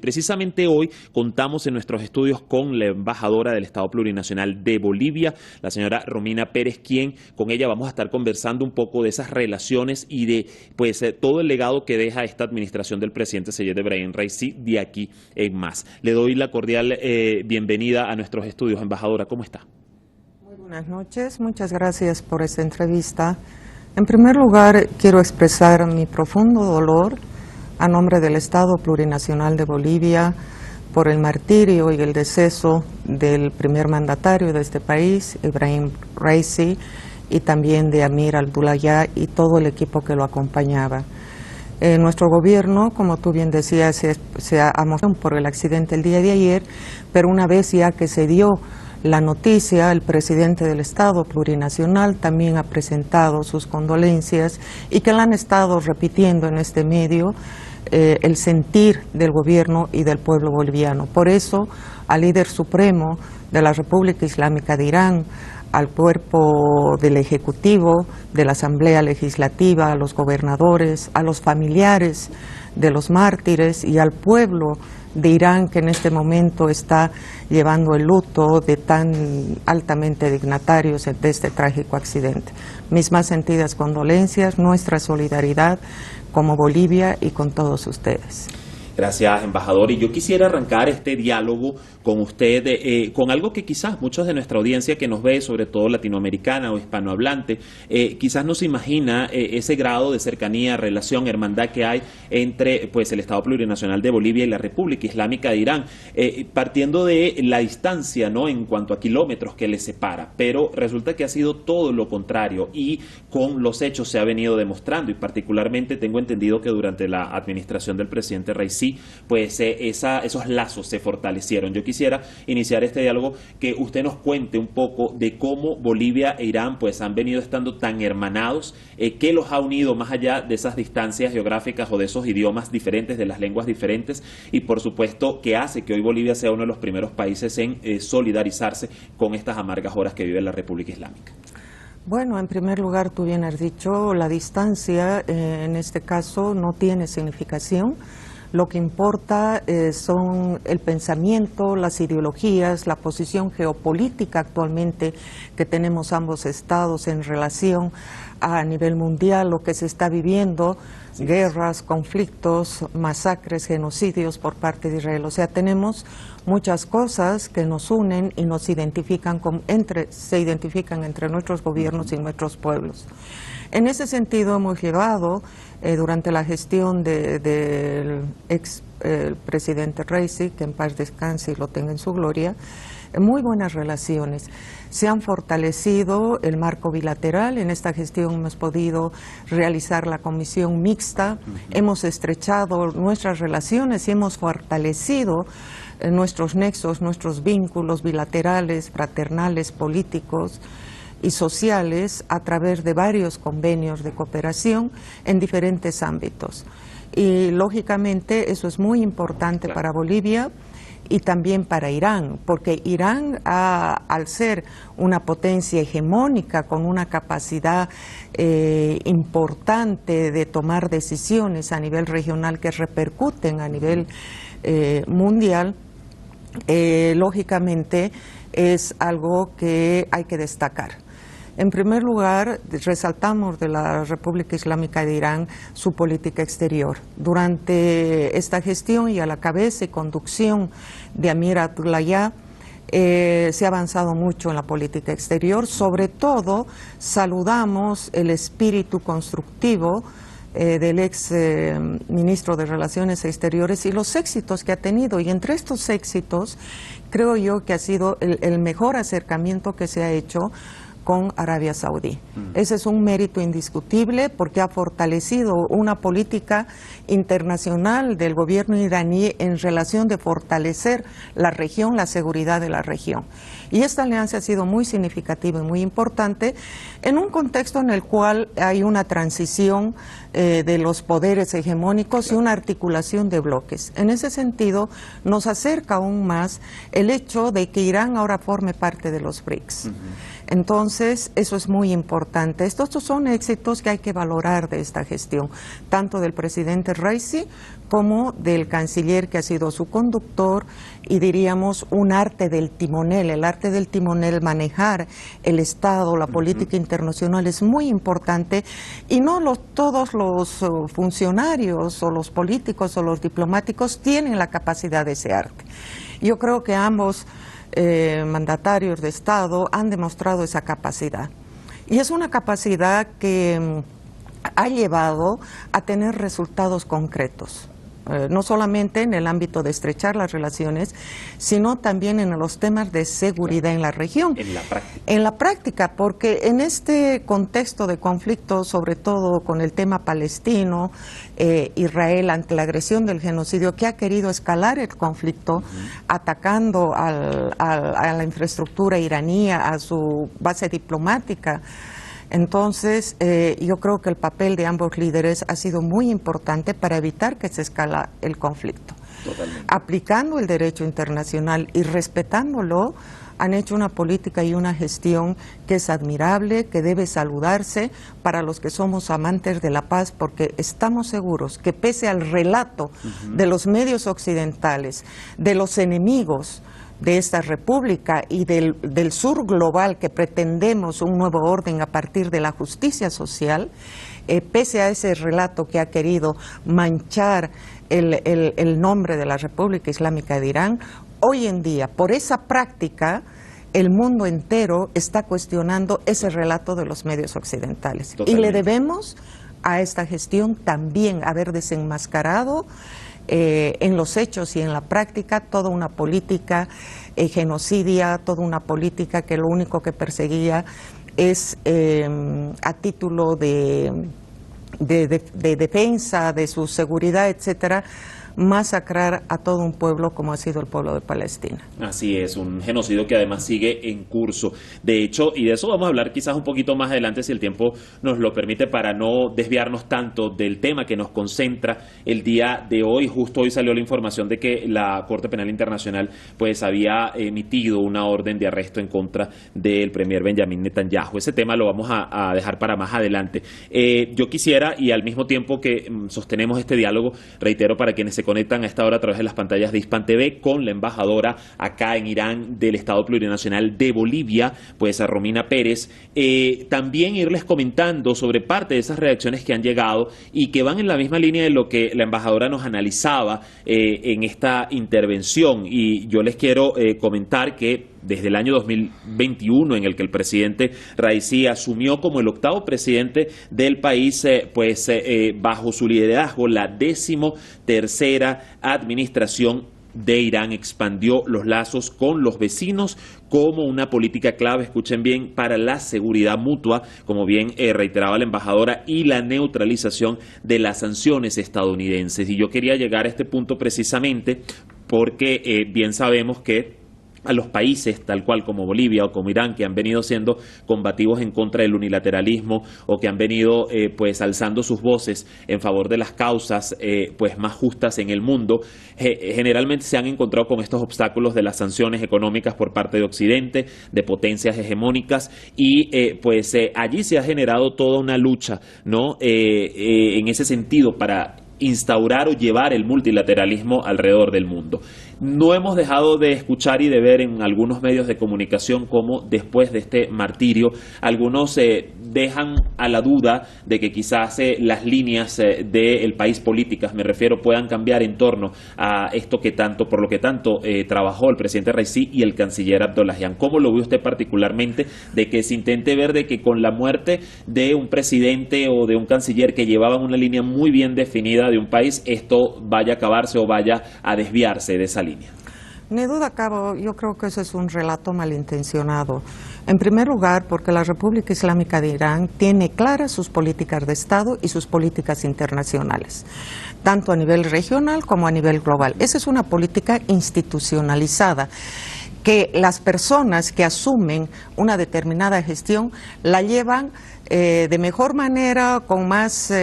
precisamente hoy contamos en nuestros estudios con la embajadora del Estado Plurinacional de Bolivia, la señora Romina Pérez, quien con ella vamos a estar conversando un poco de esas relaciones y de todo el legado que deja esta administración del presidente Seyed Ebrahim Raisi de aquí en más. Le doy la cordial bienvenida a nuestros estudios. Embajadora, ¿cómo está? Muy buenas noches, muchas gracias por esta entrevista. En primer lugar, quiero expresar mi profundo dolor a nombre del Estado Plurinacional de Bolivia por el martirio y el deceso del primer mandatario de este país, Ebrahim Raisi, y también de Amir Abdullahian y todo el equipo que lo acompañaba. Nuestro gobierno, como tú bien decías, se ha emocionado por el accidente el día de ayer, pero una vez ya que se dio la noticia, el presidente del Estado Plurinacional también ha presentado sus condolencias y que la han estado repitiendo en este medio el sentir del gobierno y del pueblo boliviano. Por eso, al líder supremo de la República Islámica de Irán, al cuerpo del Ejecutivo, de la Asamblea Legislativa, a los gobernadores, a los familiares de los mártires y al pueblo de Irán que en este momento está llevando el luto de tan altamente dignatarios de este trágico accidente. Mis más sentidas condolencias, nuestra solidaridad como Bolivia y con todos ustedes. Gracias, embajador. Y yo quisiera arrancar este diálogo con usted con algo que quizás muchos de nuestra audiencia que nos ve, sobre todo latinoamericana o hispanohablante, quizás no se imagina ese grado de cercanía, relación, hermandad que hay entre el Estado Plurinacional de Bolivia y la República Islámica de Irán, partiendo de la distancia, ¿no?, en cuanto a kilómetros que les separa, pero resulta que ha sido todo lo contrario y con los hechos se ha venido demostrando, y particularmente tengo entendido que durante la administración del presidente Raisi esos lazos se fortalecieron. Yo quisiera iniciar este diálogo que usted nos cuente un poco de cómo Bolivia e Irán han venido estando tan hermanados, qué los ha unido más allá de esas distancias geográficas o de esos idiomas diferentes, de las lenguas diferentes, y por supuesto qué hace que hoy Bolivia sea uno de los primeros países en solidarizarse con estas amargas horas que vive la República Islámica. Bueno, en primer lugar, tú bien has dicho, la distancia en este caso no tiene significación. Lo que importa son el pensamiento, las ideologías, la posición geopolítica actualmente que tenemos ambos estados en relación a nivel mundial, lo que se está viviendo, guerras, conflictos, masacres, genocidios por parte de Israel. O sea, tenemos muchas cosas que nos unen y nos identifican se identifican entre nuestros gobiernos y nuestros pueblos. En ese sentido hemos llevado durante la gestión del ex presidente Raisi, que en paz descanse y lo tenga en su gloria, muy buenas relaciones. Se han fortalecido el marco bilateral. En esta gestión hemos podido realizar la comisión mixta, hemos estrechado nuestras relaciones y hemos fortalecido nuestros nexos, nuestros vínculos bilaterales, fraternales, políticos y sociales a través de varios convenios de cooperación en diferentes ámbitos. Y lógicamente eso es muy importante para Bolivia y también para Irán, porque Irán, al ser una potencia hegemónica con una capacidad importante de tomar decisiones a nivel regional que repercuten a nivel mundial, lógicamente es algo que hay que destacar. En primer lugar, resaltamos de la República Islámica de Irán su política exterior. Durante esta gestión y a la cabeza y conducción de Amir Abdullahian, se ha avanzado mucho en la política exterior. Sobre todo, saludamos el espíritu constructivo del ex ministro de Relaciones Exteriores y los éxitos que ha tenido. Y entre estos éxitos, creo yo que ha sido el mejor acercamiento que se ha hecho con Arabia Saudí. Ese es un mérito indiscutible porque ha fortalecido una política internacional del gobierno iraní en relación de fortalecer la región, la seguridad de la región. Y esta alianza ha sido muy significativa y muy importante en un contexto en el cual hay una transición de los poderes hegemónicos y una articulación de bloques. En ese sentido, nos acerca aún más el hecho de que Irán ahora forme parte de los BRICS. Entonces, eso es muy importante. Estos son éxitos que hay que valorar de esta gestión, tanto del presidente Raisi como del canciller que ha sido su conductor y diríamos un arte del timonel. El arte del timonel, manejar el Estado, la política internacional es muy importante y no todos los funcionarios o los políticos o los diplomáticos tienen la capacidad de ese arte. Yo creo que ambos mandatarios de Estado han demostrado esa capacidad. Y es una capacidad que ha llevado a tener resultados concretos. No solamente en el ámbito de estrechar las relaciones, sino también en los temas de seguridad en la región. En la práctica. En la práctica, porque en este contexto de conflicto, sobre todo con el tema palestino, Israel ante la agresión del genocidio, que ha querido escalar el conflicto, atacando a la infraestructura iraní, a su base diplomática. Entonces, yo creo que el papel de ambos líderes ha sido muy importante para evitar que se escala el conflicto. Totalmente. Aplicando el derecho internacional y respetándolo, han hecho una política y una gestión que es admirable, que debe saludarse para los que somos amantes de la paz, porque estamos seguros que pese al relato de los medios occidentales, de los enemigos de esta república y del sur global que pretendemos un nuevo orden a partir de la justicia social, pese a ese relato que ha querido manchar el nombre de la República Islámica de Irán, hoy en día, por esa práctica, el mundo entero está cuestionando ese relato de los medios occidentales. Totalmente. Y le debemos a esta gestión también haber desenmascarado en los hechos y en la práctica toda una política genocidia, toda una política que lo único que perseguía es a título de defensa de su seguridad, etcétera, masacrar a todo un pueblo como ha sido el pueblo de Palestina. Así es, un genocidio que además sigue en curso. De hecho, y de eso vamos a hablar quizás un poquito más adelante si el tiempo nos lo permite, para no desviarnos tanto del tema que nos concentra el día de hoy. Justo hoy salió la información de que la Corte Penal Internacional pues había emitido una orden de arresto en contra del premier Benjamin Netanyahu. Ese tema lo vamos a dejar para más adelante. Yo quisiera, y al mismo tiempo que sostenemos este diálogo, reitero para quienes se conectan a esta hora a través de las pantallas de Hispan TV con la embajadora acá en Irán del Estado Plurinacional de Bolivia, pues a Romina Pérez, también irles comentando sobre parte de esas reacciones que han llegado y que van en la misma línea de lo que la embajadora nos analizaba en esta intervención. Y yo les quiero comentar que desde el año 2021, en el que el presidente Raisi asumió como el 8º presidente del país, bajo su liderazgo, la 13ª administración de Irán expandió los lazos con los vecinos como una política clave, escuchen bien, para la seguridad mutua, como bien reiteraba la embajadora, y la neutralización de las sanciones estadounidenses. Y yo quería llegar a este punto precisamente porque bien sabemos que a los países tal cual como Bolivia o como Irán, que han venido siendo combativos en contra del unilateralismo o que han venido alzando sus voces en favor de las causas más justas en el mundo, generalmente se han encontrado con estos obstáculos de las sanciones económicas por parte de Occidente, de potencias hegemónicas, y allí se ha generado toda una lucha, ¿no? En ese sentido, para instaurar o llevar el multilateralismo alrededor del mundo. No hemos dejado de escuchar y de ver en algunos medios de comunicación cómo después de este martirio algunos dejan a la duda de que quizás las líneas del país políticas, me refiero, puedan cambiar en torno a esto que tanto, por lo que tanto trabajó el presidente Raisi y el canciller Abdollahian. ¿Cómo lo ve usted particularmente de que se intente ver de que con la muerte de un presidente o de un canciller que llevaban una línea muy bien definida de un país, esto vaya a acabarse o vaya a desviarse de esa línea? Ni duda, Cabo, yo creo que ese es un relato malintencionado. En primer lugar, porque la República Islámica de Irán tiene claras sus políticas de Estado y sus políticas internacionales, tanto a nivel regional como a nivel global. Esa es una política institucionalizada, que las personas que asumen una determinada gestión la llevan de mejor manera, con más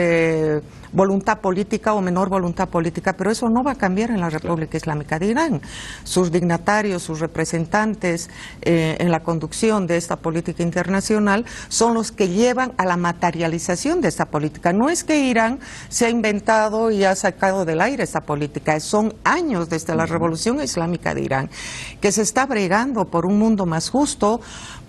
voluntad política o menor voluntad política, pero eso no va a cambiar en la República Islámica de Irán. Sus dignatarios, sus representantes en la conducción de esta política internacional son los que llevan a la materialización de esta política. No es que Irán se ha inventado y ha sacado del aire esta política, son años desde la Revolución Islámica de Irán que se está bregando por un mundo más justo,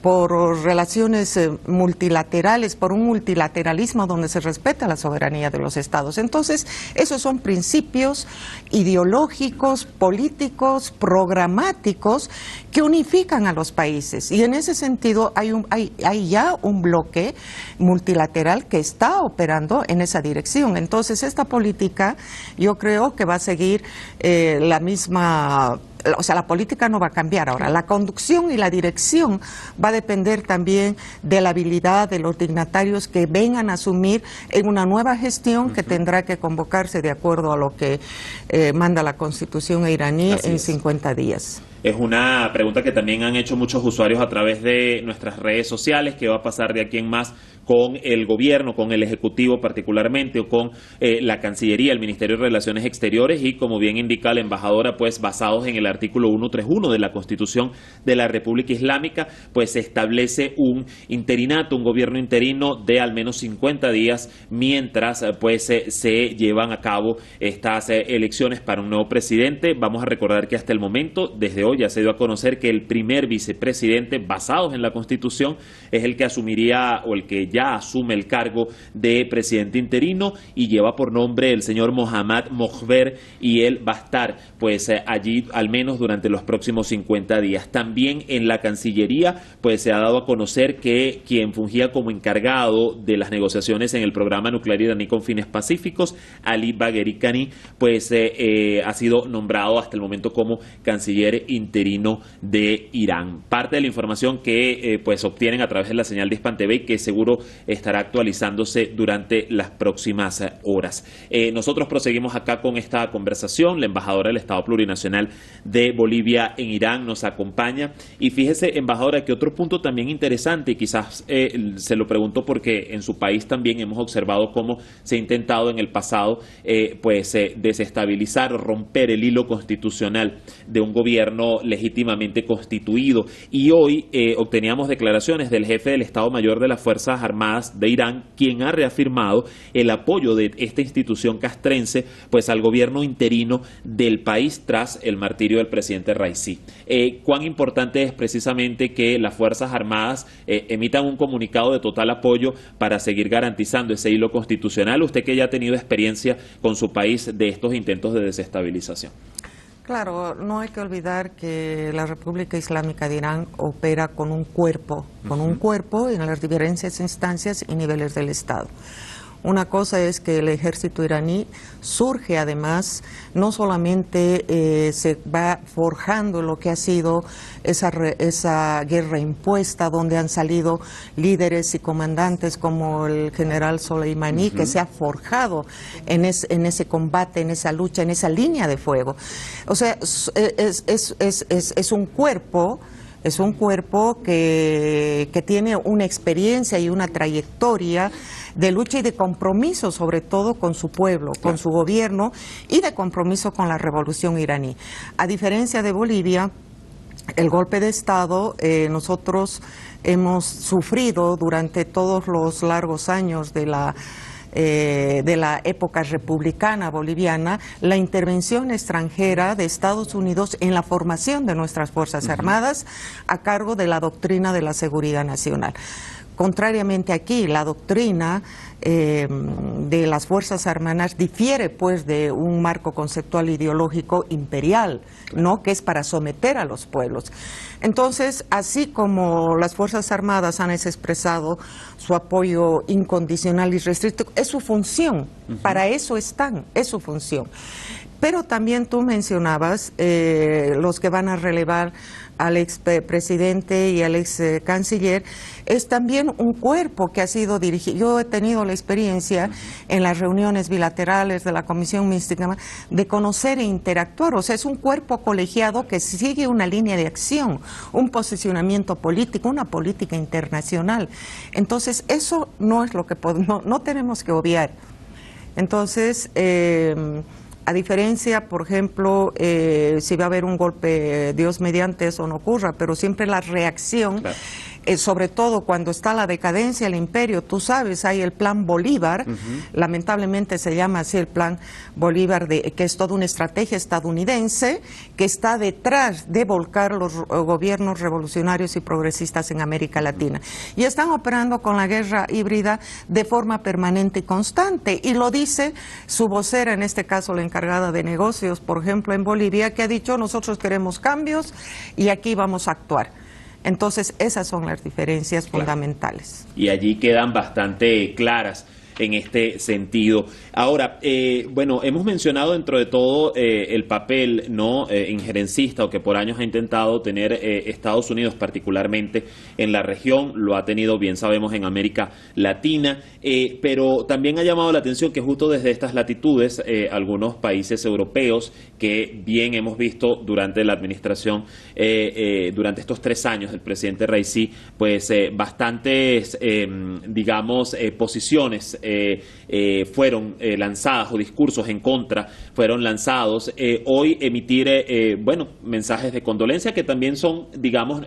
por relaciones multilaterales, por un multilateralismo donde se respeta la soberanía de los estados. Entonces, esos son principios ideológicos, políticos, programáticos que unifican a los países. Y en ese sentido hay ya un bloque multilateral que está operando en esa dirección. Entonces, esta política yo creo que va a seguir la misma... O sea, la política no va a cambiar ahora. La conducción y la dirección va a depender también de la habilidad de los dignatarios que vengan a asumir en una nueva gestión que tendrá que convocarse de acuerdo a lo que manda la Constitución iraní en 50 días. Es una pregunta que también han hecho muchos usuarios a través de nuestras redes sociales. ¿Qué va a pasar de aquí en más con el gobierno, con el Ejecutivo particularmente, o con la Cancillería, el Ministerio de Relaciones Exteriores? Y como bien indica la embajadora, pues basados en el artículo 131 de la Constitución de la República Islámica, pues se establece un interinato, un gobierno interino de al menos 50 días mientras pues se llevan a cabo estas elecciones para un nuevo presidente. Vamos a recordar que hasta el momento, desde hoy, ya se dio a conocer que el primer vicepresidente, basados en la Constitución, es el que asumiría, o el que ya asume el cargo de presidente interino, y lleva por nombre el señor Mohammad Mojber, y él va a estar pues allí al menos durante los próximos 50 días. También en la Cancillería pues se ha dado a conocer que quien fungía como encargado de las negociaciones en el programa nuclear iraní con fines pacíficos, Ali Bagheri Kani, pues ha sido nombrado hasta el momento como canciller interino de Irán. Parte de la información que pues obtienen a través de la señal de Hispan TV, que seguro estará actualizándose durante las próximas horas. Nosotros proseguimos acá con esta conversación. La embajadora del Estado Plurinacional de Bolivia en Irán nos acompaña. Y fíjese, embajadora, que otro punto también interesante, y quizás se lo pregunto porque en su país también hemos observado cómo se ha intentado en el pasado desestabilizar o romper el hilo constitucional de un gobierno legítimamente constituido. Y hoy obteníamos declaraciones del jefe del Estado Mayor de las Fuerzas Armadas de Irán, quien ha reafirmado el apoyo de esta institución castrense pues al gobierno interino del país tras el martirio del presidente Raisi. ¿Cuán importante es precisamente que las Fuerzas Armadas emitan un comunicado de total apoyo para seguir garantizando ese hilo constitucional? Usted que ya ha tenido experiencia con su país de estos intentos de desestabilización. Claro, no hay que olvidar que la República Islámica de Irán opera con un cuerpo en las diferentes instancias y niveles del Estado. Una cosa es que el ejército iraní surge además, no solamente se va forjando lo que ha sido esa guerra impuesta, donde han salido líderes y comandantes como el general Soleimani, que se ha forjado en ese combate, en esa lucha, en esa línea de fuego. O sea, es un cuerpo. Es un cuerpo que tiene una experiencia y una trayectoria de lucha y de compromiso, sobre todo con su pueblo, con su gobierno, y de compromiso con la revolución iraní. A diferencia de Bolivia, el golpe de Estado, nosotros hemos sufrido durante todos los largos años de la época republicana boliviana, la intervención extranjera de Estados Unidos en la formación de nuestras Fuerzas Armadas a cargo de la doctrina de la seguridad nacional. Contrariamente aquí, la doctrina de las Fuerzas Armadas difiere pues de un marco conceptual ideológico imperial, ¿no?, que es para someter a los pueblos. Entonces, así como las Fuerzas Armadas han expresado su apoyo incondicional y restricto, es su función, para eso están, es su función. Pero también tú mencionabas los que van a relevar al expresidente y al ex canciller, es también un cuerpo que ha sido dirigido. Yo he tenido la experiencia en las reuniones bilaterales de la Comisión Mixta de conocer e interactuar. O sea, es un cuerpo colegiado que sigue una línea de acción, un posicionamiento político, una política internacional. Entonces, eso no es lo que no tenemos que obviar. Entonces, a diferencia, por ejemplo, si va a haber un golpe, Dios mediante eso no ocurra, pero siempre la reacción, claro. Sobre todo cuando está la decadencia del imperio, tú sabes, hay el plan Bolívar, lamentablemente se llama así el plan Bolívar, que es toda una estrategia estadounidense que está detrás de volcar los gobiernos revolucionarios y progresistas en América Latina. Y están operando con la guerra híbrida de forma permanente y constante. Y lo dice su vocera, en este caso la encargada de negocios, por ejemplo, en Bolivia, que ha dicho: nosotros queremos cambios y aquí vamos a actuar. Entonces, esas son las diferencias fundamentales. Y allí quedan bastante claras en este sentido. Ahora, bueno, hemos mencionado dentro de todo el papel no injerencista o que por años ha intentado tener Estados Unidos, particularmente en la región, lo ha tenido, bien sabemos, en América Latina, pero también ha llamado la atención que justo desde estas latitudes, algunos países europeos que bien hemos visto durante la administración, durante estos 3 años del presidente Raisi, pues bastantes, digamos, posiciones fueron lanzadas o discursos en contra fueron lanzados. Hoy emitir, bueno, mensajes de condolencia que también son, digamos,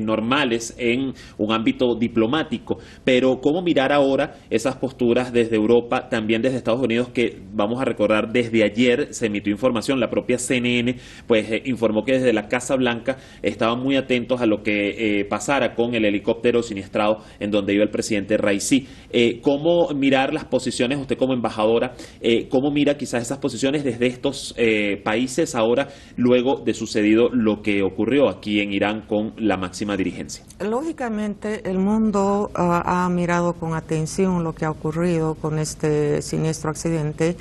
normales en un ámbito diplomático, pero cómo mirar ahora esas posturas desde Europa, también desde Estados Unidos, que vamos a recordar desde ayer se emitió información, la propia CNN pues informó que desde la Casa Blanca estaban muy atentos a lo que pasara con el helicóptero siniestrado en donde iba el presidente Raisi. ¿Cómo mirar las posiciones, usted como embajadora, cómo mira quizás esas posiciones desde estos países ahora, luego de sucedido lo que ocurrió aquí en Irán con la máxima dirigencia? Lógicamente, el mundo ha mirado con atención lo que ha ocurrido con este siniestro accidente.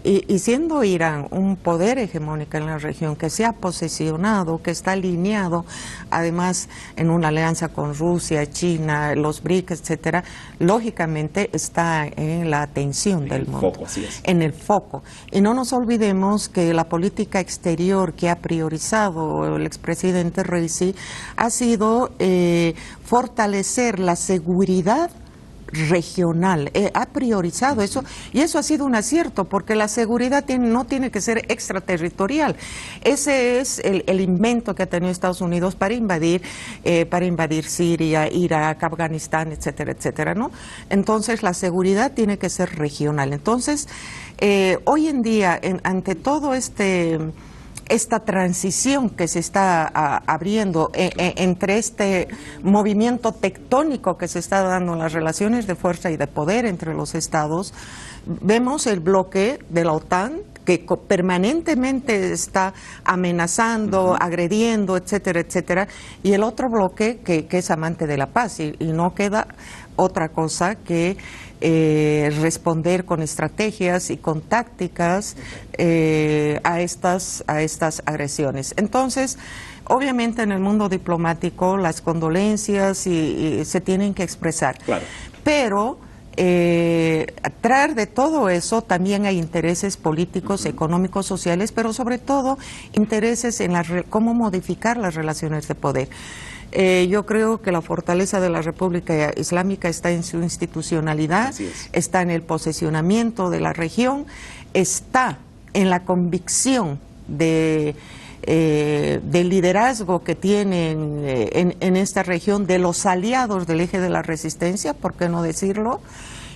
Y siendo Irán un poder hegemónico en la región que se ha posicionado, que está alineado además en una alianza con Rusia, China, los BRICS, etcétera, lógicamente está en la atención del mundo. Foco, así es. En el foco. Y no nos olvidemos que la política exterior que ha priorizado el expresidente Raisi ha sido fortalecer la seguridad regional, ha priorizado eso, y eso ha sido un acierto, porque la seguridad no tiene que ser extraterritorial. Ese es el invento que ha tenido Estados Unidos para invadir Siria, Irak, Afganistán, etcétera, etcétera, ¿no? Entonces, la seguridad tiene que ser regional. Entonces, hoy en día, ante todo esta transición que se está abriendo entre este movimiento tectónico que se está dando en las relaciones de fuerza y de poder entre los estados, vemos el bloque de la OTAN que permanentemente está amenazando, agrediendo, etcétera, etcétera, y el otro bloque que es amante de la paz, y no queda otra cosa que responder con estrategias y con tácticas a estas agresiones. Entonces, obviamente en el mundo diplomático las condolencias y se tienen que expresar, claro. Pero tras de todo eso también hay intereses políticos, económicos, sociales, pero sobre todo intereses en cómo modificar las relaciones de poder. Yo creo que la fortaleza de la República Islámica está en su institucionalidad, está en el posesionamiento de la región, está en la convicción del liderazgo que tienen en esta región, de los aliados del eje de la resistencia, ¿por qué no decirlo?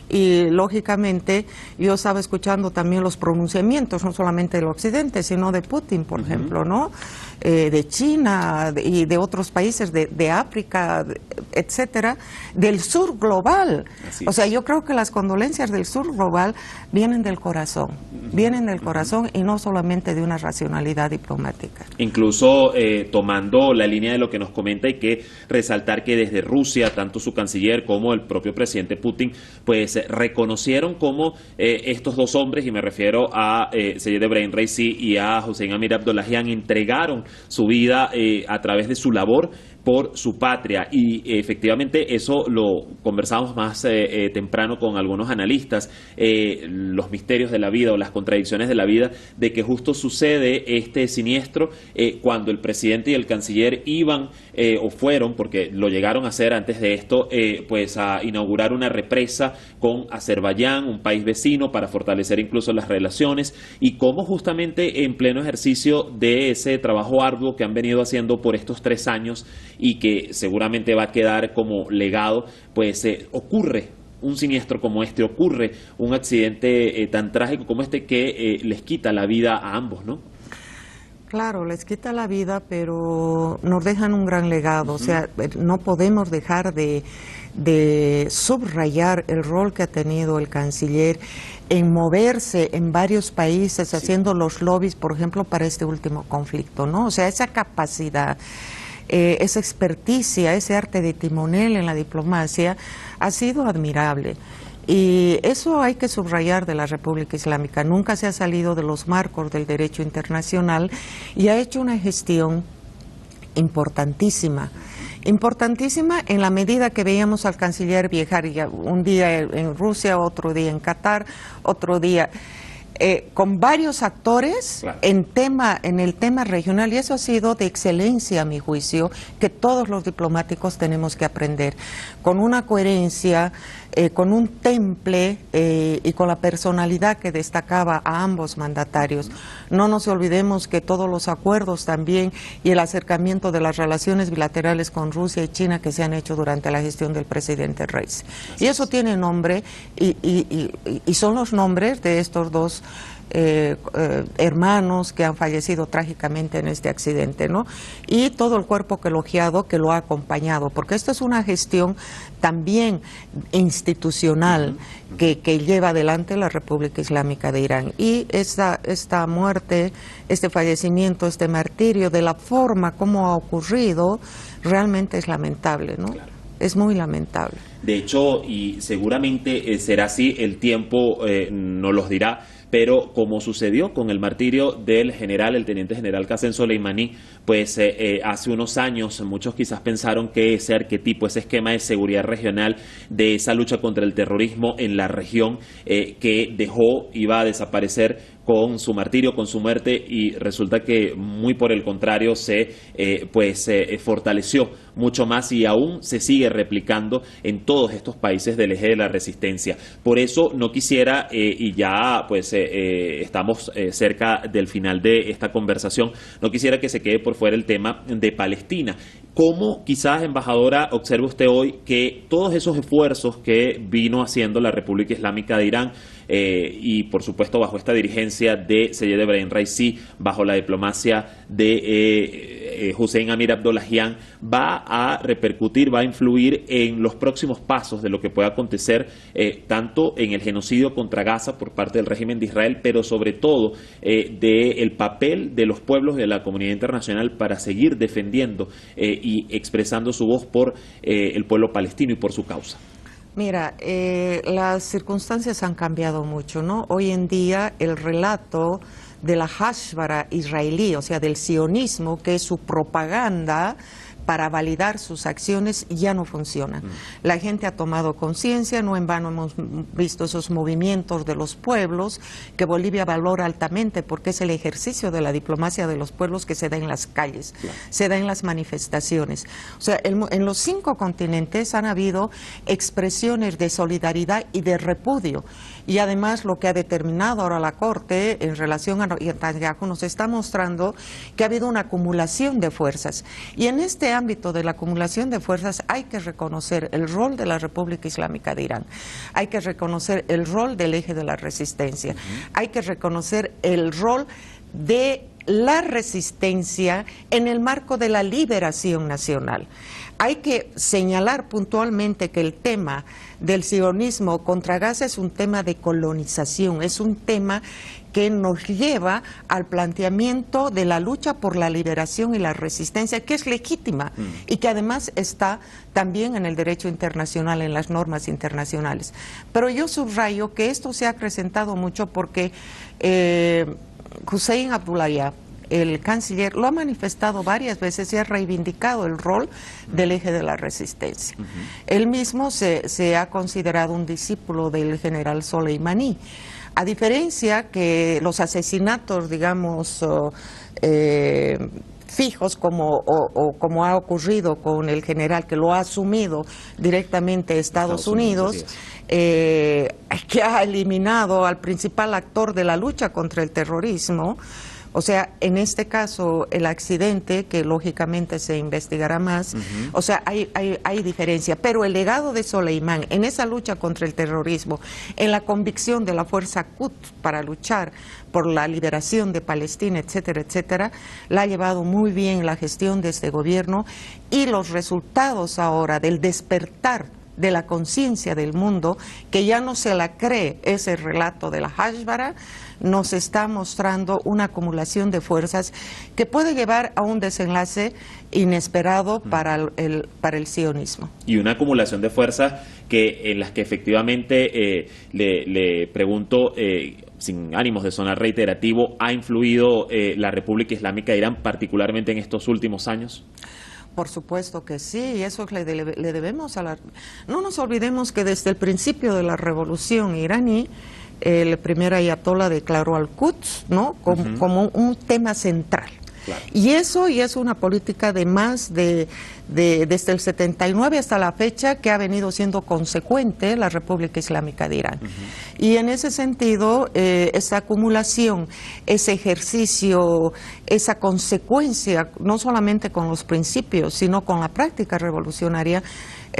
Y lógicamente yo estaba escuchando también los pronunciamientos, no solamente del Occidente, sino de Putin, por ejemplo, ¿no? De China y de otros países, de África, etcétera, del sur global. O sea, yo creo que las condolencias del sur global vienen del corazón, y no solamente de una racionalidad diplomática. Incluso tomando la línea de lo que nos comenta, hay que resaltar que desde Rusia, tanto su canciller como el propio presidente Putin, pues reconocieron cómo estos dos hombres, y me refiero a Seyed Ebrahim Raisi y a Hossein Amir Abdollahian, entregaron su vida a través de su labor por su patria. Y efectivamente eso lo conversamos más temprano con algunos analistas, los misterios de la vida o las contradicciones de la vida, de que justo sucede este siniestro cuando el presidente y el canciller iban o fueron, porque lo llegaron a hacer antes de esto, pues a inaugurar una represa con Azerbaiyán, un país vecino, para fortalecer incluso las relaciones, y cómo justamente en pleno ejercicio de ese trabajo arduo que han venido haciendo por estos 3 años y que seguramente va a quedar como legado, pues ocurre un siniestro como este, ocurre un accidente tan trágico como este que les quita la vida a ambos, ¿no? Claro, les quita la vida, pero nos dejan un gran legado. O sea, no podemos dejar de subrayar el rol que ha tenido el canciller en moverse en varios países, haciendo los lobbies, por ejemplo, para este último conflicto, ¿no? O sea, esa capacidad, esa experticia, ese arte de timonel en la diplomacia ha sido admirable. Y eso hay que subrayar de la República Islámica. Nunca se ha salido de los marcos del derecho internacional y ha hecho una gestión importantísima. Importantísima en la medida que veíamos al canciller viajar un día en Rusia, otro día en Qatar, otro día con varios actores, claro, en el tema regional, y eso ha sido de excelencia a mi juicio, que todos los diplomáticos tenemos que aprender, con una coherencia, con un temple y con la personalidad que destacaba a ambos mandatarios. No nos olvidemos que todos los acuerdos también y el acercamiento de las relaciones bilaterales con Rusia y China que se han hecho durante la gestión del presidente Reis. Y eso tiene nombre y son los nombres de estos dos hermanos que han fallecido trágicamente en este accidente, ¿no? Y todo el cuerpo colegiado que lo ha acompañado, porque esta es una gestión también institucional que lleva adelante la República Islámica de Irán. Y esta muerte, este fallecimiento, este martirio, de la forma como ha ocurrido, realmente es lamentable, ¿no? Claro. Es muy lamentable. De hecho, y seguramente será así, el tiempo nos los dirá, pero como sucedió con el martirio del general, el teniente general Qasem Soleimani, pues hace unos años muchos quizás pensaron que ese arquetipo, ese esquema de seguridad regional, de esa lucha contra el terrorismo en la región que dejó, iba a desaparecer con su martirio, con su muerte, y resulta que muy por el contrario se fortaleció mucho más y aún se sigue replicando en todos estos países del eje de la resistencia. Por eso no quisiera, y ya pues estamos cerca del final de esta conversación, no quisiera que se quede por fuera el tema de Palestina. ¿Cómo quizás, embajadora, observa usted hoy que todos esos esfuerzos que vino haciendo la República Islámica de Irán y por supuesto bajo esta dirigencia de Seyed Ebrahim Raisi, bajo la diplomacia de Hussein Amir Abdollahian, va a repercutir, va a influir en los próximos pasos de lo que pueda acontecer tanto en el genocidio contra Gaza por parte del régimen de Israel, pero sobre todo del papel de los pueblos de la comunidad internacional para seguir defendiendo y expresando su voz por el pueblo palestino y por su causa? Mira, las circunstancias han cambiado mucho, ¿no? Hoy en día el relato de la Hashbara israelí, o sea, del sionismo, que es su propaganda para validar sus acciones, ya no funciona. La gente ha tomado conciencia, no en vano hemos visto esos movimientos de los pueblos que Bolivia valora altamente, porque es el ejercicio de la diplomacia de los pueblos que se da en las calles, se da en las manifestaciones. O sea, en los 5 continentes han habido expresiones de solidaridad y de repudio. Y además lo que ha determinado ahora la Corte en relación a Netanyahu nos está mostrando que ha habido una acumulación de fuerzas. Y en este ámbito de la acumulación de fuerzas hay que reconocer el rol de la República Islámica de Irán, hay que reconocer el rol del eje de la resistencia, hay que reconocer el rol de la resistencia en el marco de la liberación nacional. Hay que señalar puntualmente que el tema del sionismo contra Gaza es un tema de colonización, es un tema que nos lleva al planteamiento de la lucha por la liberación y la resistencia, que es legítima y que además está también en el derecho internacional, en las normas internacionales. Pero yo subrayo que esto se ha acrecentado mucho porque Hussein Abdollahian, el canciller lo ha manifestado varias veces y ha reivindicado el rol del eje de la resistencia. Él mismo se ha considerado un discípulo del general Soleimani. A diferencia que los asesinatos, digamos, fijos como ha ocurrido con el general que lo ha asumido directamente Estados Unidos, que ha eliminado al principal actor de la lucha contra el terrorismo. O sea, en este caso, el accidente, que lógicamente se investigará más, o sea, hay diferencia. Pero el legado de Soleimán en esa lucha contra el terrorismo, en la convicción de la fuerza Quds para luchar por la liberación de Palestina, etcétera, etcétera, la ha llevado muy bien la gestión de este gobierno, y los resultados ahora del despertar de la conciencia del mundo, que ya no se la cree ese relato de la Hashbara, nos está mostrando una acumulación de fuerzas que puede llevar a un desenlace inesperado para el sionismo. Y una acumulación de fuerzas en las que efectivamente le pregunto, sin ánimos de sonar reiterativo, ¿ha influido la República Islámica de Irán particularmente en estos últimos años? Por supuesto que sí, y eso le debemos a la... No nos olvidemos que desde el principio de la revolución iraní, el primer ayatollah declaró al Quds, ¿no?, como un tema central. Claro. Y eso es una política desde el 79 hasta la fecha, que ha venido siendo consecuente la República Islámica de Irán. Y en ese sentido, esa acumulación, ese ejercicio, esa consecuencia, no solamente con los principios, sino con la práctica revolucionaria,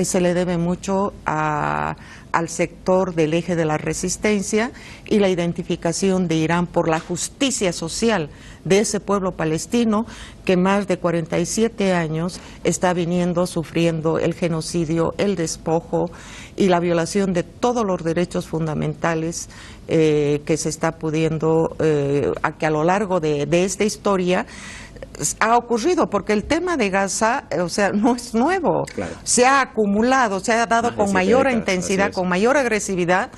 se le debe mucho al sector del eje de la resistencia y la identificación de Irán por la justicia social de ese pueblo palestino que más de 47 años está sufriendo el genocidio, el despojo y la violación de todos los derechos fundamentales que se está pudiendo, que a lo largo de esta historia ha ocurrido, porque el tema de Gaza, o sea, no es nuevo. Claro. Se ha acumulado, se ha dado con mayor intensidad, con mayor agresividad,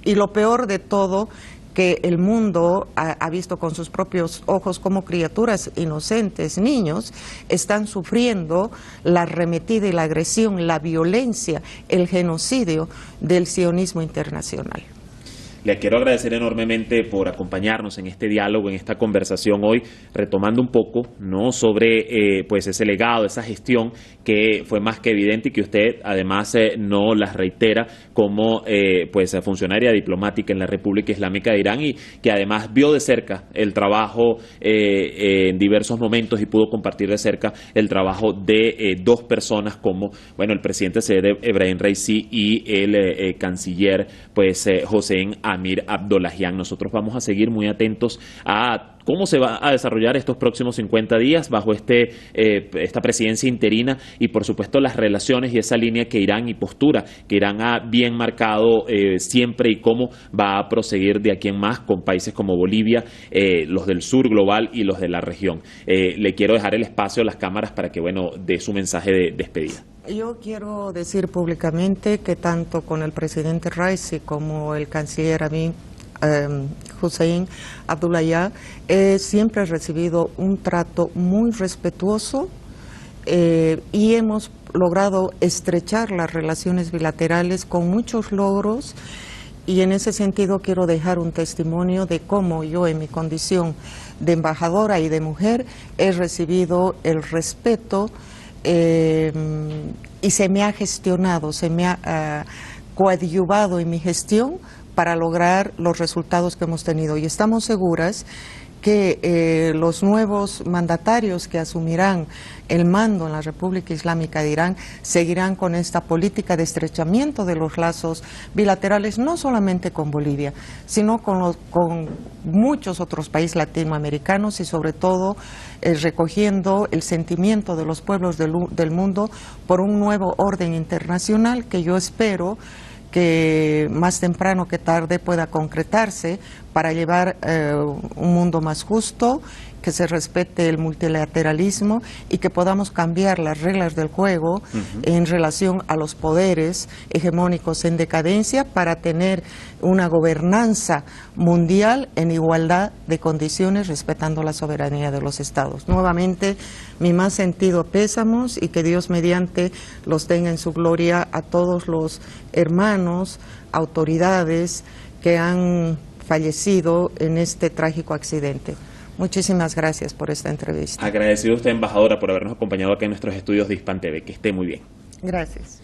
y lo peor de todo, que el mundo ha visto con sus propios ojos como criaturas inocentes, niños, están sufriendo la arremetida y la agresión, la violencia, el genocidio del sionismo internacional. Le quiero agradecer enormemente por acompañarnos en este diálogo, en esta conversación hoy, retomando un poco, ¿no?, sobre pues ese legado, esa gestión que fue más que evidente y que usted además no las reitera como pues funcionaria diplomática en la República Islámica de Irán, y que además vio de cerca el trabajo en diversos momentos y pudo compartir de cerca el trabajo de dos personas como, bueno, el presidente Said Ebrahim Raisi y el canciller pues Hossein Amir Abdollahian. Nosotros vamos a seguir muy atentos a cómo se va a desarrollar estos próximos 50 días bajo esta presidencia interina, y por supuesto las relaciones y esa línea que Irán y postura que Irán ha bien marcado siempre, y cómo va a proseguir de aquí en más con países como Bolivia, los del sur global y los de la región. Le quiero dejar el espacio a las cámaras para que, bueno, dé su mensaje de despedida. Yo quiero decir públicamente que tanto con el presidente Raisi como el canciller Amir Hossein Abdollahian siempre he recibido un trato muy respetuoso, y hemos logrado estrechar las relaciones bilaterales con muchos logros, y en ese sentido quiero dejar un testimonio de cómo yo, en mi condición de embajadora y de mujer, he recibido el respeto y se me ha gestionado, se me ha coadyuvado en mi gestión para lograr los resultados que hemos tenido, y estamos seguras que los nuevos mandatarios que asumirán el mando en la República Islámica de Irán seguirán con esta política de estrechamiento de los lazos bilaterales, no solamente con Bolivia, sino con muchos otros países latinoamericanos, y sobre todo recogiendo el sentimiento de los pueblos del mundo por un nuevo orden internacional que yo espero que más temprano que tarde pueda concretarse para llevar un mundo más justo, que se respete el multilateralismo y que podamos cambiar las reglas del juego en relación a los poderes hegemónicos en decadencia para tener una gobernanza mundial en igualdad de condiciones, respetando la soberanía de los estados. Nuevamente, mi más sentido pésamos y que Dios mediante los tenga en su gloria a todos los hermanos, autoridades que han fallecido en este trágico accidente. Muchísimas gracias por esta entrevista. Agradecido a usted, embajadora, por habernos acompañado acá en nuestros estudios de Hispan TV. Que esté muy bien. Gracias.